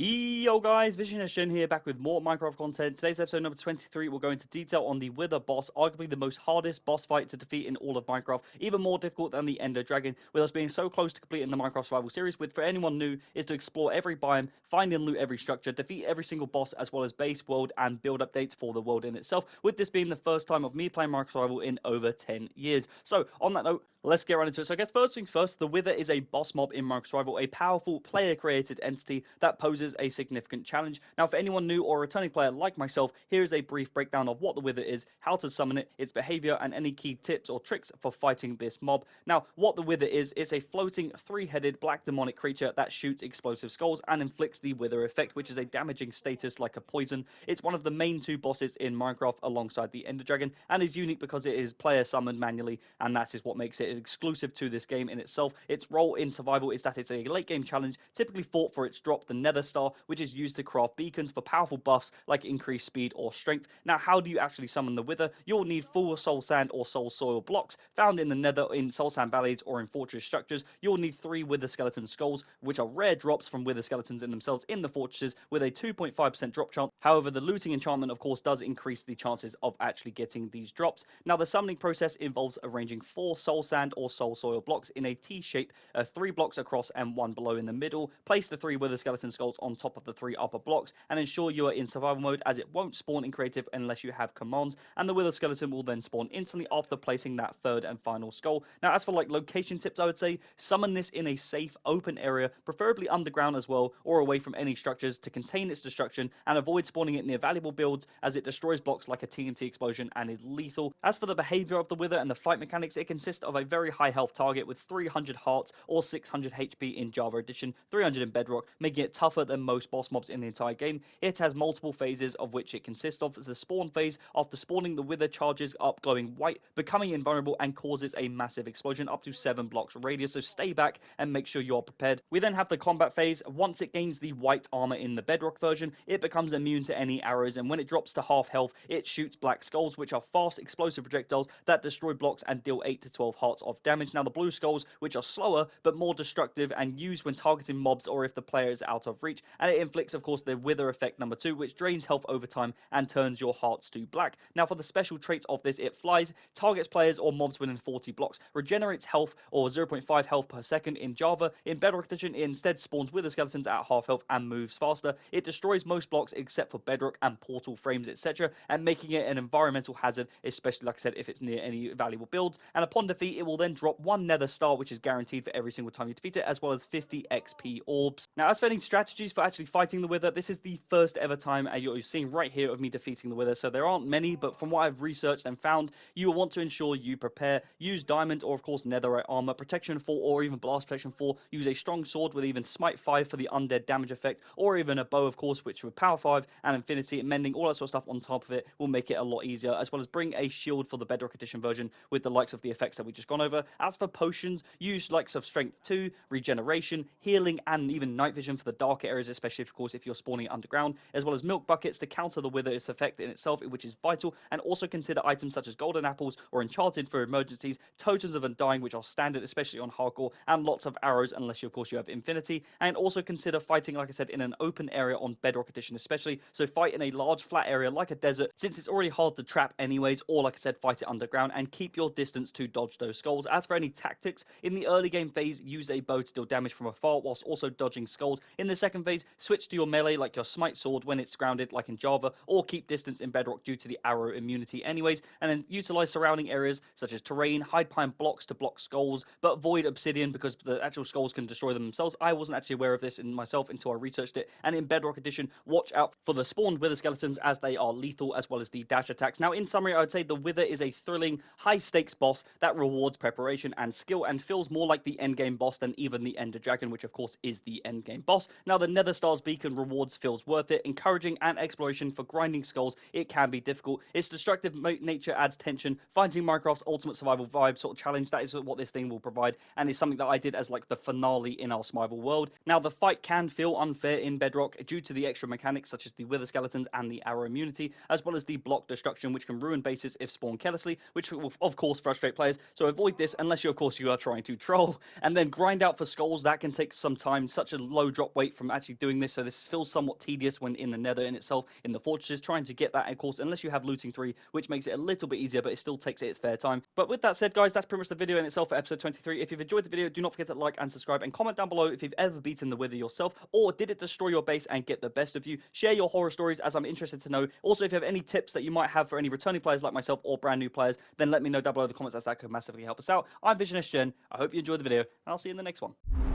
Yo guys, Vision here, back with more Minecraft content. Today's episode number 23 will go into detail on the Wither boss, arguably the most hardest boss fight to defeat in all of Minecraft, even more difficult than the Ender Dragon, with us being so close to completing the Minecraft Survival series, with for anyone new, is to explore every biome, find and loot every structure, defeat every single boss, as well as base, world, and build updates for the world in itself, with this being the first time of me playing Minecraft Survival in over 10 years. So, on that note, let's get right into it. So I guess first things first, the Wither is a boss mob in Minecraft Survival, a powerful player-created entity that poses a significant challenge. Now, for anyone new or a returning player like myself, here is a brief breakdown of what the Wither is, how to summon it, its behavior, and any key tips or tricks for fighting this mob. Now, what the Wither is, it's a floating, three-headed black demonic creature that shoots explosive skulls and inflicts the Wither effect, which is a damaging status like a poison. It's one of the main two bosses in Minecraft alongside the Ender Dragon, and is unique because it is player summoned manually, and that is what makes it exclusive to this game in itself. Its role in survival is that it's a late game challenge, typically fought for its drop, the Nether Star, which is used to craft beacons for powerful buffs like increased speed or strength. Now, how do you actually summon the Wither? You'll need full soul sand or soul soil blocks found in the Nether, in soul sand valleys, or in fortress structures. You'll need 3 Wither skeleton skulls, which are rare drops from Wither skeletons in themselves in the fortresses, with a 2.5% drop chance. However, the looting enchantment, of course, does increase the chances of actually getting these drops. Now, the summoning process involves arranging 4 soul sand or soul soil blocks in a T shape, 3 blocks across and 1 below in the middle. Place the 3 Wither skeleton skulls on top of the 3 upper blocks, and ensure you are in survival mode, as it won't spawn in creative unless you have commands, and the Wither skeleton will then spawn instantly after placing that third and final skull. Now, as for like location tips, I would say summon this in a safe open area, preferably underground as well, or away from any structures, to contain its destruction, and avoid spawning it near valuable builds, as it destroys blocks like a TNT explosion and is lethal. As for the behavior of the Wither and the fight mechanics, it consists of a very high health target with 300 hearts or 600 HP in Java Edition, 300 in Bedrock, making it tougher than most boss mobs in the entire game. It has multiple phases, of which it consists of the spawn phase. After spawning, the Wither charges up glowing white, becoming invulnerable, and causes a massive explosion up to 7 blocks radius, so stay back and make sure you're prepared. We then have the combat phase. Once it gains the white armor in the Bedrock version, it becomes immune to any arrows, and when it drops to half health, it shoots black skulls, which are fast explosive projectiles that destroy blocks and deal 8 to 12 hearts of damage. Now, the blue skulls, which are slower but more destructive and used when targeting mobs or if the player is out of reach, and it inflicts, of course, the Wither effect number 2, which drains health over time and turns your hearts to black. Now, for the special traits of this, it flies, targets players or mobs within 40 blocks, regenerates health or 0.5 health per second in Java. In Bedrock Edition, it instead spawns Wither skeletons at half health and moves faster. It destroys most blocks except for Bedrock and portal frames, etc., and making it an environmental hazard, especially, like I said, if it's near any valuable builds. And upon defeat, it will then drop 1 Nether Star, which is guaranteed for every single time you defeat it, as well as 50 XP orbs. Now, as for any strategies for actually fighting the Wither, this is the first ever time you're seeing right here of me defeating the Wither, so there aren't many, but from what I've researched and found, you will want to ensure you prepare, use diamond or of course netherite armor, protection 4 or even blast protection 4, use a strong sword with even smite 5 for the undead damage effect, or even a bow, of course, which with power 5 and infinity and mending, all that sort of stuff on top of it will make it a lot easier, as well as bring a shield for the Bedrock Edition version with the likes of the effects that we just gone over. As for potions, use likes of strength 2, regeneration, healing, and even night vision for the darker areas, especially of course if you're spawning underground, as well as milk buckets to counter the Wither's effect in itself, which is vital. And also consider items such as golden apples or enchanted for emergencies, totems of undying, which are standard especially on hardcore, and lots of arrows unless you of course you have infinity. And also consider fighting, like I said, in an open area on Bedrock Edition especially, so fight in a large flat area like a desert, since it's already hard to trap anyways, or like I said, fight it underground, and keep your distance to dodge those skulls. As for any tactics, in the early game phase, use a bow to deal damage from afar whilst also dodging skulls. In the second phase, switch to your melee like your smite sword when it's grounded like in Java, or keep distance in Bedrock due to the arrow immunity anyways, and then utilize surrounding areas such as terrain, hide behind blocks to block skulls, but avoid obsidian because the actual skulls can destroy them themselves. I wasn't actually aware of this in myself until I researched it. And in Bedrock Edition, watch out for the spawned Wither skeletons, as they are lethal, as well as the dash attacks. Now, in summary, I would say the Wither is a thrilling, high stakes boss that rewards preparation and skill and feels more like the endgame boss than even the Ender Dragon, which of course is the endgame boss. Now, the Nether Stars beacon rewards feels worth it, encouraging and exploration for grinding skulls. It can be difficult. Its destructive nature adds tension, finding Minecraft's ultimate survival vibe sort of challenge. That is what this thing will provide, and it's something that I did as like the finale in our survival world. Now, the fight can feel unfair in Bedrock due to the extra mechanics such as the Wither skeletons and the arrow immunity, as well as the block destruction, which can ruin bases if spawned carelessly, which will of course frustrate players. So avoid avoid this unless you, of course, you are trying to troll. And then grind out for skulls. That can take some time. Such a low drop rate from actually doing this, so this feels somewhat tedious when in the nether in itself, in the fortresses, trying to get that, of course, unless you have looting 3, which makes it a little bit easier, but it still takes it its fair time. But with that said, guys, that's pretty much the video in itself for episode 23. If you've enjoyed the video, do not forget to like and subscribe, and comment down below if you've ever beaten the Wither yourself, or did it destroy your base and get the best of you. Share your horror stories, as I'm interested to know. Also, if you have any tips that you might have for any returning players like myself or brand new players, then let me know down below in the comments, as that could massively help us out. I'm VisionSGen. I hope you enjoyed the video, and I'll see you in the next one.